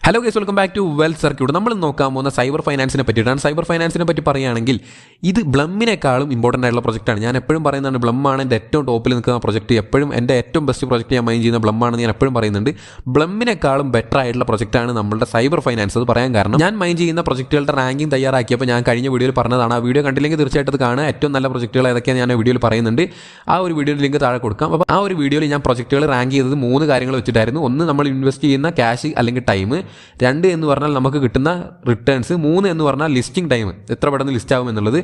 Hello guys, welcome back to Wealth Circuit. നമ്മൾ നോക്കാൻ പോകുന്ന സൈബർ ഫൈനാൻസിനെ പറ്റിയിട്ടാണ്. സൈബർ ഫൈനാൻസിനെ പറ്റി പറയുകയാണെങ്കിൽ ഇത് ബ്ലമ്മിനേക്കാളും ഇമ്പോർട്ടൻ്റ് ആയിട്ടുള്ള പ്രൊജക്റ്റാണ്. ഞാൻ എപ്പോഴും പറയുന്നതാണ്, ബ്ലമ്മാണ് എൻ്റെ ഏറ്റവും ടോപ്പിൽ നിൽക്കുന്ന പ്രൊജക്റ്റ്. എപ്പോഴും എൻ്റെ ഏറ്റവും ബെസ്റ്റ് പ്രൊജക്റ്റ് ഞാൻ മൈൻഡ് ചെയ്യുന്ന ബ്ലമ്മാണെന്ന് ഞാൻ എപ്പോഴും പറയുന്നുണ്ട്. ബ്ലമ്മിനേക്കാളും ബെറ്റർ ആയിട്ടുള്ള പ്രൊജക്റ്റാണ് നമ്മുടെ സൈബർ ഫൈനാൻസ്. അത് പറയാൻ കാരണം, ഞാൻ മൈൻഡ് ചെയ്യുന്ന പ്രൊജക്റ്റുകളുടെ റാങ്കിങ് തയ്യാറാക്കിയപ്പോൾ ഞാൻ കഴിഞ്ഞ വീഡിയോയിൽ പറഞ്ഞതാണ്. ആ വീഡിയോ കണ്ടില്ലെങ്കിൽ തീർച്ചയായിട്ടും അത് കാണുക. ഏറ്റവും നല്ല പ്രൊജക്റ്റുകൾ ഏതൊക്കെയാണ് ഞാൻ വീഡിയോയിൽ പറയുന്നുണ്ട്. ആ ഒരു വീഡിയോയുടെ ലിങ്ക് താഴെ കൊടുക്കാം. അപ്പോൾ ആ ഒരു വീഡിയോയിൽ ഞാൻ പ്രൊജക്റ്റുകൾ റാങ്ക് ചെയ്തത് 3 കാര്യങ്ങൾ വെച്ചിട്ടായിരുന്നു. ഒന്ന്, നമ്മൾ ഇൻവെസ്റ്റ് ചെയ്യുന്ന ക്യാഷ് അല്ലെങ്കിൽ ടൈം. 2 എന്ന് പറഞ്ഞാൽ നമുക്ക് കിട്ടുന്ന റിട്ടേൺസ്. 3 എന്ന് പറഞ്ഞാൽ ലിസ്റ്റിംഗ് ടൈം, എത്ര പെട്ടെന്ന് ലിസ്റ്റ് ആകും എന്നുള്ളത്.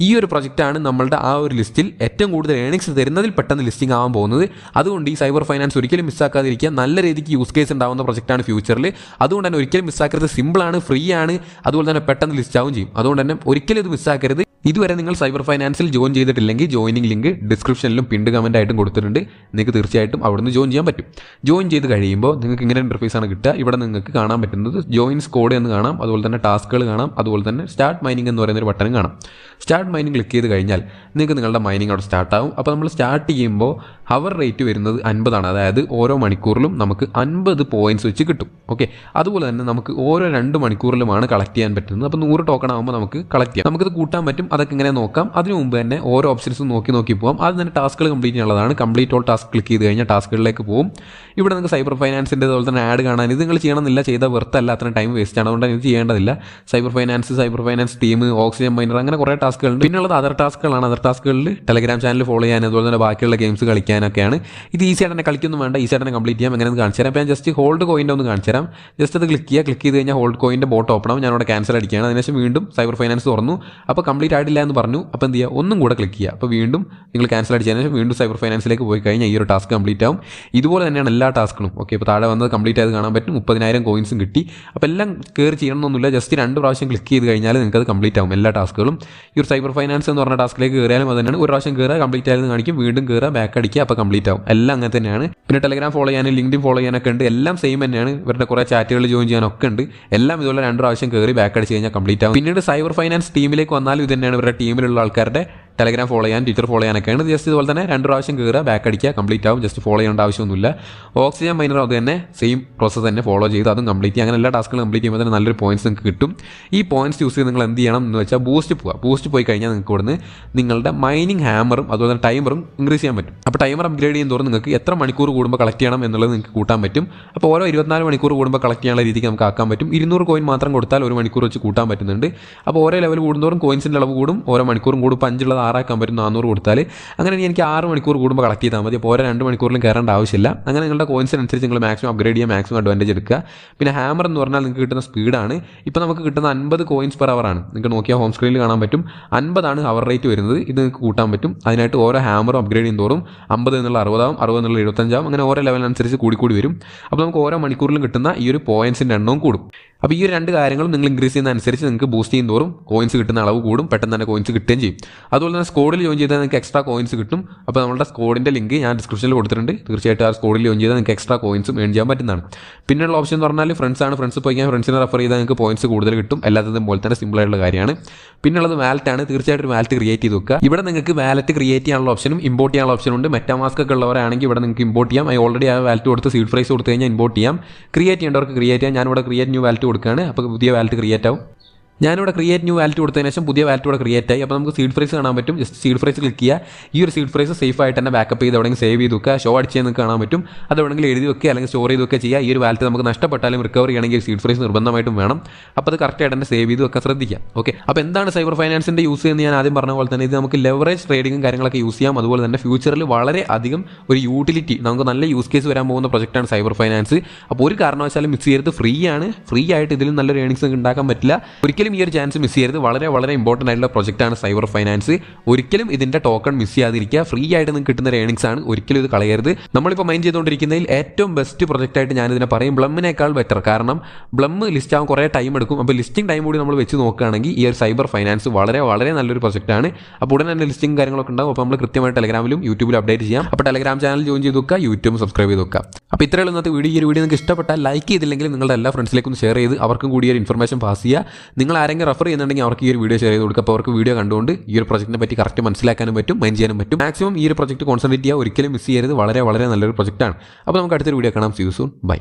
ഈ ഒരു പ്രൊജക്റ്റാണ് നമ്മളുടെ ആ ഒരു ലിസ്റ്റിൽ ഏറ്റവും കൂടുതൽ ഏണിങ്സ് തരുന്നതിൽ പെട്ടെന്ന് ലിസ്റ്റിംഗ് ആവാൻ പോകുന്നത്. അതുകൊണ്ട് ഈ സൈബർ ഫൈനാൻസ് ഒരിക്കലും മിസ്സാക്കാതിരിക്കുക. നല്ല രീതിക്ക് യൂസ് കേസ് ഉണ്ടാകുന്ന പ്രൊജക്റ്റാണ് ഫ്യൂച്ചറിൽ. അതുകൊണ്ട് തന്നെ ഒരിക്കലും മിസ്സാക്കരുത്. സിമ്പിളാണ്, ഫ്രീ ആണ്, അതുപോലെ തന്നെ പെട്ടെന്ന് ലിസ്റ്റ് ആവും ചെയ്യും. അതുകൊണ്ട് തന്നെ ഒരിക്കലും ഇത് മിസ്സാക്കരുത്. ഇതുവരെ നിങ്ങൾ സൈബർ ഫൈനാൻസിൽ ജോയിൻ ചെയ്തിട്ടില്ലെങ്കിൽ ജോയിനിങ് ലിങ്ക് ഡിസ്ക്രിപ്ഷനിലും പിൻഡ് കമൻ്റ് ആയിട്ടും കൊടുത്തിട്ടുണ്ട്. നിങ്ങൾക്ക് തീർച്ചയായിട്ടും അവിടുന്ന് ജോയിൻ ചെയ്യാൻ പറ്റും. ജോയിൻ ചെയ്ത് കഴിയുമ്പോൾ നിങ്ങൾക്ക് ഇങ്ങനെ ഇൻ്റർഫേസ് ആണ് കിട്ടുക. ഇവിടെ നിങ്ങൾക്ക് കാണാൻ പറ്റുന്നത് ജോയിൻസ് കോഡ് എന്ന് കാണാം, അതുപോലെ തന്നെ ടാസ്കുകൾ കാണാം, അതുപോലെ തന്നെ സ്റ്റാർട്ട് മൈനിങ് എന്ന് പറയുന്നൊരു ബട്ടൺ കാണാം. സ്റ്റാർട്ട് മൈനിങ് ക്ലിക്ക് ചെയ്ത് കഴിഞ്ഞാൽ നിങ്ങൾക്ക് നിങ്ങളുടെ മൈനിങ് അവിടെ സ്റ്റാർട്ടാവും. അപ്പോൾ നമ്മൾ സ്റ്റാർട്ട് ചെയ്യുമ്പോൾ ഹവർ റേറ്റ് വരുന്നത് 50 ആണ്. അതായത് ഓരോ മണിക്കൂറിലും നമുക്ക് 50 പോയിന്റ്സ് വെച്ച് കിട്ടും. ഓക്കെ, അതുപോലെ തന്നെ നമുക്ക് ഓരോ 2 മണിക്കൂറിലുമാണ് കളക്ട് ചെയ്യാൻ പറ്റുന്നത്. അപ്പോൾ 100 ടോക്കൺ ആകുമ്പോൾ നമുക്ക് കളക്ട് ചെയ്യാം. നമുക്കത് കൂട്ടാൻ പറ്റും. അതൊക്കെ ഇങ്ങനെ നോക്കാം. അതിനു മുമ്പ് തന്നെ ഓരോ ഓപ്ഷൻസും നോക്കി പോകാം. അത് തന്നെ ടാസ്കുകൾ കംപ്ലീറ്റ് ചെയ്യാനുള്ളതാണ്. കംപ്ലീറ്റ് ഓൾ ടാസ്ക് ക്ലിക്ക് ചെയ്ത് കഴിഞ്ഞാൽ ടാസ്കുകളിലേക്ക് പോകും. ഇവിടെ നിങ്ങൾക്ക് സൈബർ ഫൈനാൻസിൻ്റെ അതുപോലെ തന്നെ ആഡ് കാണാൻ. ഇത് നിങ്ങൾ ചെയ്യണമെന്നില്ല, ചെയ്താൽ വെറുത്തല്ല, അത്രയും ടൈം വേസ്റ്റ് ആണ്. അതുകൊണ്ട് ഇത് ചെയ്യേണ്ടതില്ല. Cyber finance team, oxygen miner, അങ്ങനെ കുറേ ടാസ്കുകളുണ്ട്. പിന്നുള്ളത് അതർ ടാസ്കുകളാണ്. അതർ ടാസ്കുകളിൽ ടെലഗ്രാം ചാനൽ ഫോളോ ചെയ്യാൻ, അതുപോലെ തന്നെ ബാക്കിയുള്ള ഗെയിംസ് കളിക്കാനൊക്കെയാണ്. ഇത് ഈസി ആയിട്ട് തന്നെ കളിക്കൊന്നും വേണ്ട, ഈസി ആയിട്ട് തന്നെ കംപ്ലീറ്റ് ചെയ്യാം. എങ്ങനെ കാണിച്ചു തരാം. അപ്പോൾ ഞാൻ ജസ്റ്റ് ഹോൾഡ് കോയിൻ്റെ ഒന്ന് കാണിച്ചു തരാം. ജസ്റ്റ് അത് ക്ലിക്ക് ചെയ്ത് കഴിഞ്ഞാൽ ഹോൾഡ് കോയിൻ്റെ ബോട്ട് ഓപ്പൺ ആവും. ഞാനവിടെ ക്യാൻസൽ അടിക്കുകയാണ്. അതിനുശേഷം വീണ്ടും സൈബർ ഫൈനാൻസ് തുറന്നു. അപ്പോൾ കംപ്ലീറ്റ് ആയിട്ടില്ല എന്ന് പറഞ്ഞു. അപ്പോൾ എന്ത് ചെയ്യുക, ഒന്നും കൂടെ ക്ലിക്ക് ചെയ്യുക. അപ്പോൾ വീണ്ടും നിങ്ങൾ ക്യാൻസൽ അടിച്ചതിന് ശേഷം വീണ്ടും സൈബർ ഫൈനാൻസിലേക്ക് പോയി കഴിഞ്ഞാൽ ഈ ഒരു ടാസ്ക് കംപ്ലീറ്റ് ആവും. ഇതുപോലെ തന്നെയാണ് എല്ലാ ടാസ്കുകളും. ഓക്കെ, ഇപ്പോൾ താഴെ വന്നത് കംപ്ലീറ്റ് ആയത് കാണാൻ പറ്റും. 30,000 കോയിൻസും കിട്ടി. അപ്പോൾ എല്ലാം കയറി ചെയ്യണമെന്നൊന്നുമില്ല, ജസ്റ്റ് 2 പ്രാവശ്യം ക്ലിക്ക് ചെയ്ത് കഴിഞ്ഞാൽ നിങ്ങൾക്ക് അത് കംപ്ലീറ്റ് ആവും എല്ലാ ടാസ്കുകളും. ഈ ഒരു സൈബർ ഫൈനാൻസ് എന്ന് പറഞ്ഞ ടാസ്കിലേക്ക് കയറിയാലും അത് തന്നെയാണ്. ഒരു പ്രാവശ്യം കയറുക, കംപ്ലീറ്റ് ആയെന്ന് കാണിക്കും, വീണ്ടും കയറുക, ബാക്ക് അടിക്കുക, അപ്പോൾ കംപ്ലീറ്റ് ആവും. എല്ലാം അങ്ങനെ തന്നെയാണ്. പിന്നെ ടെലഗ്രാം ഫോളോ ചെയ്യാനും ലിങ്ക്ഡിൻ ഫോളോ ചെയ്യാനൊക്കെ ഉണ്ട്. എല്ലാം സെയിം തന്നെയാണ്. ഇവരുടെ കുറേ ചാറ്റുകൾ ജോയിൻ ചെയ്യാനൊക്കെ ഉണ്ട്. എല്ലാം ഇതുപോലെ 2 പ്രാവശ്യം കയറി ബാക്ക് അടിച്ച് കഴിഞ്ഞാൽ കംപ്ലീറ്റ് ആവും. പിന്നീട് സൈബർ ഫൈനാൻസ് ടീമിലേക്ക് വന്നാലും ഇത് തന്നെയാണ്. ഇവരുടെ ടീമിലുള്ള ആൾക്കാരുടെ ടെലഗ്രാം ഫോളോ ചെയ്യാൻ, ട്വിറ്റർ ഫോളോ ചെയ്യാനൊക്കെയാണ്. ജസ്റ്റ് ഇതുപോലെ തന്നെ 2 പ്രാവശ്യം കയറുക, ബാക്ക് അടിക്കുക, കംപ്ലീറ്റ് ആവും. ജസ്റ്റ് ഫോളോ ചെയ്യേണ്ട ആവശ്യമൊന്നുമില്ല. ഓക്സിജൻ മൈനർ അത് തന്നെ സെയിം പ്രോസസ്സ് തന്നെ ഫോളോ ചെയ്ത് അതും കംപ്ലീറ്റ് ചെയ്യുക. അങ്ങനെ എല്ലാ ടാസ്കുകളും കംപ്ലീറ്റ് ചെയ്യുമ്പോൾ തന്നെ നല്ലൊരു പോയിന്റ്സ് നിങ്ങൾക്ക് കിട്ടും. ഈ പോയിന്റ്സ് യൂസ് ചെയ്ത് നിങ്ങൾ എന്ത് ചെയ്യണം എന്ന് വെച്ചാൽ ബൂസ്റ്റ് പോവുക. ബൂസ്റ്റ് പോയി കഴിഞ്ഞാൽ നിങ്ങൾക്ക് ഇവിടുന്ന് നിങ്ങളുടെ മൈനിങ് ഹാമറും അതുപോലെ തന്നെ ടൈമറും ഇൻക്രീസ് ചെയ്യാൻ പറ്റും. അപ്പോൾ ടൈമർ അപ്ഗ്രേഡ് ചെയ്യുന്ന തോറും നിങ്ങൾക്ക് എത്ര മണിക്കൂർ കൂടുമ്പോൾ കളക്ട് ചെയ്യണം എന്നുള്ളത് നിങ്ങൾക്ക് കൂട്ടാൻ പറ്റും. അപ്പോൾ ഓരോ 24 മണിക്കൂർ കൂടുമ്പോൾ കളക്ട് ചെയ്യാനുള്ള രീതിക്ക് നമുക്ക് ആക്കാൻ പറ്റും. 200 കോയിൻ മാത്രം കൊടുത്താൽ 1 മണിക്കൂർ വെച്ച് കൂട്ടാൻ പറ്റുന്നുണ്ട്. അപ്പോൾ ഓരോ ലെവൽ കൂടുന്നതോറും കോയിൻസിൻ്റെ അളവ് കൂടും. ഓരോ മണിക്കൂറും കൂടും. 5 ഉള്ളത് 6 ആക്കാൻ പറ്റും. 400 കൊടുത്താൽ അങ്ങനെ എനിക്ക് 6 മണിക്കൂർ കൂടുമ്പോൾ കളക്ട് ചെയ്താൽ മതി. അപ്പോൾ ഓരോ 2 മണിക്കൂറിലും കയറേണ്ട ആവശ്യമില്ല. അങ്ങനെ നിങ്ങളുടെ കോയിൻസിനനുസരിച്ച് നിങ്ങൾ മാക്സിമം അപ്ഗ്രേഡ് ചെയ്യുക, മാക്സിമം അഡ്വാൻറ്റേജ് എടുക്കുക. പിന്നെ ഹാമർ എന്ന് പറഞ്ഞാൽ നിങ്ങൾക്ക് കിട്ടുന്ന സ്പീഡാണ്. ഇപ്പോൾ നമുക്ക് കിട്ടുന്ന 50 കോയിൻസ് പെർ അവർ ആണ്. നിങ്ങൾക്ക് നോക്കിയാൽ ഹോം സ്ക്രീനിൽ കാണാൻ പറ്റും. 50 ആണ് ഹവർ റേറ്റ് വരുന്നത്. ഇത് നിങ്ങൾക്ക് കൂട്ടാൻ പറ്റും. അതിനായിട്ട് ഓരോ ഹാമറും അപ്ഗ്രേഡ് ചെയ്യുന്ന തോറും 50 എന്നുള്ള 60 ആവും, 60 എന്നുള്ള 75 ആവും. അങ്ങനെ ഓരോ ലെവലിനനുസരിച്ച് കൂടി വരും. അപ്പോൾ നമുക്ക് ഓരോ മണിക്കൂറിലും കിട്ടുന്ന ഈ ഒരു പോയിന്റ്സിൻ്റെ എണ്ണവും കൂടും. അപ്പോൾ ഈ ഒരു 2 കാര്യങ്ങളും നിങ്ങൾ ഇൻക്രീസ് ചെയ്യുന്നതനുസരിച്ച് നിങ്ങൾക്ക് ബൂസ്റ്റ് ചെയ്യും തോറും കോയിൻസ് കിട്ടുന്ന അളവ് കൂടും. പെട്ടെന്ന് തന്നെ കോയിൻസ് കിട്ടുകയും ചെയ്യും. അതുപോലെ തന്നെ സ്കോഡിൽ ജോയിൻ ചെയ്താൽ നിങ്ങൾക്ക് എക്സ്ട്രാ കോയിൻസ് കിട്ടും. അപ്പോൾ നമ്മുടെ സ്കോഡിൻ്റെ ലിങ്ക് ഞാൻ ഡിസ്ക്രിപ്ഷനിൽ കൊടുത്തിട്ടുണ്ട്. തീർച്ചയായിട്ടും ആ സ്കോഡിൽ ജോയിൻ ചെയ്താൽ നിങ്ങൾക്ക് എക്സ്ട്രാ കോയിൻസും ഏൺ ചെയ്യാൻ പറ്റുന്നതാണ്. പിന്നെയുള്ള ഓപ്ഷൻ എന്ന് പറഞ്ഞാൽ ഫ്രണ്ട്സാണ്. ഫ്രണ്ട്സ് പോയി കഴിഞ്ഞാൽ ഫ്രണ്ട്സിനെ റെഫർ ചെയ്താൽ നിങ്ങൾക്ക് പോയിൻസ് കൂടുതൽ കിട്ടും. എല്ലാത്തതും പോലെ തന്നെ സിമ്പിളായിട്ടുള്ള കാര്യമാണ്. പിന്നുള്ളത് വാലറ്റാണ്. തീർച്ചയായിട്ടും ഒരു വാലറ്റ് ക്രിയേറ്റ് ചെയ്ത് വെക്കുക. ഇവിടെ നിങ്ങൾക്ക് വാലറ്റ് ക്രിയേറ്റ് ചെയ്യാനുള്ള ഓപ്ഷനും ഇമ്പോർട്ട് ചെയ്യാനുള്ള ഓപ്ഷനും ഉണ്ട്. മെറ്റാമാസ്ക് ഒക്കെ ഉള്ളവരാണെങ്കിൽ ഇവിടെ നിങ്ങൾക്ക് ഇമ്പോർട്ട് ചെയ്യാം. ഓൾറെഡി ആ വാലറ്റ് കൊടുത്ത് സീഡ് പ്രൈസ് കൊടുത്ത് കഴിഞ്ഞാൽ ഇമ്പോർട്ട് ചെയ്യാം. ക്രിയേറ്റ് ചെയ്യേണ്ടവർക്ക് ക്രിയേറ്റ് ചെയ്യാം. ഞാനിവിടെ ക്രിയേറ്റ് ന്യൂ വാലറ്റ് കൊടുക്കുകയാണ്. അപ്പോൾ പുതിയ വാലറ്റ് ക്രിയേറ്റ് ആവും. ഞാനിവിടെ ക്രിയേറ്റ് ന്യൂ വാലറ്റ് കൊടുത്തതിന് ശേഷം പുതിയ വാലറ്റ് ഇവിടെ ക്രിയേറ്റ് ആയി. അപ്പോൾ നമുക്ക് സീഡ് ഫ്രൈസ് കാണാൻ പറ്റും. ജസ്റ്റ് സീഡ് ഫ്രൈസ് ക്ലിക്ക് ചെയ്യുക. ഈ ഒരു സീഡ് ഫ്രൈസ് സേഫ് ആയിട്ട് തന്നെ ബാക്കപ്പ് ചെയ്ത് എവിടെയെങ്കിലും സേവ് ചെയ്ത് വെക്കുക. ഷോ അടിച്ച് നിങ്ങൾക്ക് കാണാൻ പറ്റും. അത് എവിടെയെങ്കിലും എഴുതി വെക്കുക അല്ലെങ്കിൽ സ്റ്റോർ ചെയ്ത് വെക്കുക ചെയ്യുക. ഈ ഒരു വാലറ്റ് നമുക്ക് നഷ്ടപ്പെട്ടാലും റിക്കവർ ചെയ്യണമെങ്കിൽ സീഡ് ഫ്രൈസ് നിർബന്ധമായിട്ടും വേണം. അപ്പോൾ അത് കറക്റ്റായിട്ട് തന്നെ സേവ് ചെയ്ത് വെക്കാൻ ശ്രദ്ധിക്കുക. ഓക്കെ, അപ്പോൾ എന്താണ് സൈബർ ഫൈനാൻസിൻ്റെ യൂസ് എന്ന് ഞാൻ ആദ്യം പറഞ്ഞ പോലെ തന്നെ ഇത് നമുക്ക് ലെവറേജ് ട്രേഡിങ്ങും കാര്യങ്ങളൊക്കെ യൂസ് ചെയ്യാം. അതുപോലെ തന്നെ ഫ്യൂച്ചറിൽ വളരെ അധികം ഒരു യൂട്ടിലിറ്റി, നമുക്ക് നല്ല യൂസ് കേസ് വരാൻ പോകുന്ന പ്രൊജക്റ്റാണ് സൈബർ ഫൈനാൻസ്. അപ്പോൾ ഒരു കാരണവശാലും മിസ് ചെയ്യരുത്. ഫ്രീ ആണ്. ഫ്രീ ആയിട്ട് ഇതിലും നല്ലൊരു ഏണിങ്സ് ഉണ്ടാക്കാൻ പറ്റില്ല. ഒരിക്കലും ഈ ഒരു ചാൻസ് മിസ് ചെയ്യരുത്. വളരെ ഇമ്പോർട്ടൻ്റ് ആയിട്ടുള്ള പ്രൊജക്റ്റാണ് സൈബർ ഫൈനാൻസ്. ഒരിക്കലും ഇതിൻ്റെ ടോക്കൺ മിസ് ചെയ്യാതിരിക്കുക. ഫ്രീ ആയിട്ട് നിങ്ങൾക്ക് കിട്ടുന്ന ഏണിങ്സ് ആണ്. ഒരിക്കലും ഇത് കളയരുത്. നമ്മളിപ്പോൾ മൈൻഡ് ചെയ്തുകൊണ്ടിരിക്കുന്നതിൽ ഏറ്റവും ബെസ്റ്റ് പ്രൊജക്റ്റായിട്ട് ഞാനിതിനെ പറയും. ബ്ലമ്മിനേക്കാൾ ബെറ്റർ. കാരണം ബ്ലം ലിസ്റ്റ് ആവാൻ കുറേ ടൈം എടുക്കും. അപ്പോൾ ലിസ്റ്റിംഗ് ടൈം കൂടി നമ്മൾ വെച്ച് നോക്കുകയാണെങ്കിൽ ഈ ഒരു സൈബർ ഫൈനാൻസ് വളരെ നല്ലൊരു പ്രൊജക്റ്റാണ്. അപ്പോൾ ഉടനെ തന്നെ ലിസ്റ്റിംഗ് കാര്യങ്ങളൊക്കെ ഉണ്ടാവും. അപ്പോൾ നമ്മൾ കൃത്യമായിട്ട് ടെലഗ്രാമിലും യൂട്യൂബിലും അപ്ഡേറ്റ് ചെയ്യാം. അപ്പോൾ ടെലഗ്രാം ചാനൽ ജോയിൻ ചെയ്ത് വെക്കുക, യൂട്യൂബ് സബ്സ്ക്രൈബ് ചെയ്ത് വെക്കുക. അപ്പോൾ ഇത്രയുള്ള ഇന്നത്തെ വീഡിയോ. ഈ ഒരു വീഡിയോ നിങ്ങൾക്ക് ഇഷ്ടപ്പെട്ടാൽ ലൈക്ക് ചെയ്തില്ലെങ്കിൽ നിങ്ങളുടെ എല്ലാ ഫ്രണ്ട്സിലേക്കും ഷെയർ ചെയ്ത് അവർക്കും കൂടി ഒരു ഇൻഫർമേഷൻ പാസ് ചെയ്യുക. നിങ്ങൾ ആരെങ്കിലും റെഫർ ചെയ്യുന്നുണ്ടെങ്കിൽ അവർക്ക് ഈ ഒരു വീഡിയോ ഷെയർ ചെയ്ത് കൊടുക്കുക. അപ്പോൾ അവർക്ക് വീഡിയോ കണ്ടുകൊണ്ട് ഈ ഒരു പ്രൊജക്റ്റിനെ പറ്റി കറക്റ്റ് മനസ്സിലാക്കാനും പറ്റും, മൈൻഡ് ചെയ്യാനും പറ്റും. മാക്സിമം ഈ ഒരു പ്രൊജക്റ്റ് കോൺസെൻട്രേറ്റ് ചെയ്യുക. ഒരിക്കലും മിസ് ചെയ്യരുത്. വളരെ നല്ലൊരു പ്രൊജക്റ്റാണ്. അപ്പോൾ നമുക്ക് അടുത്തൊരു വീഡിയോ കാണാം. See you soon. ബൈ.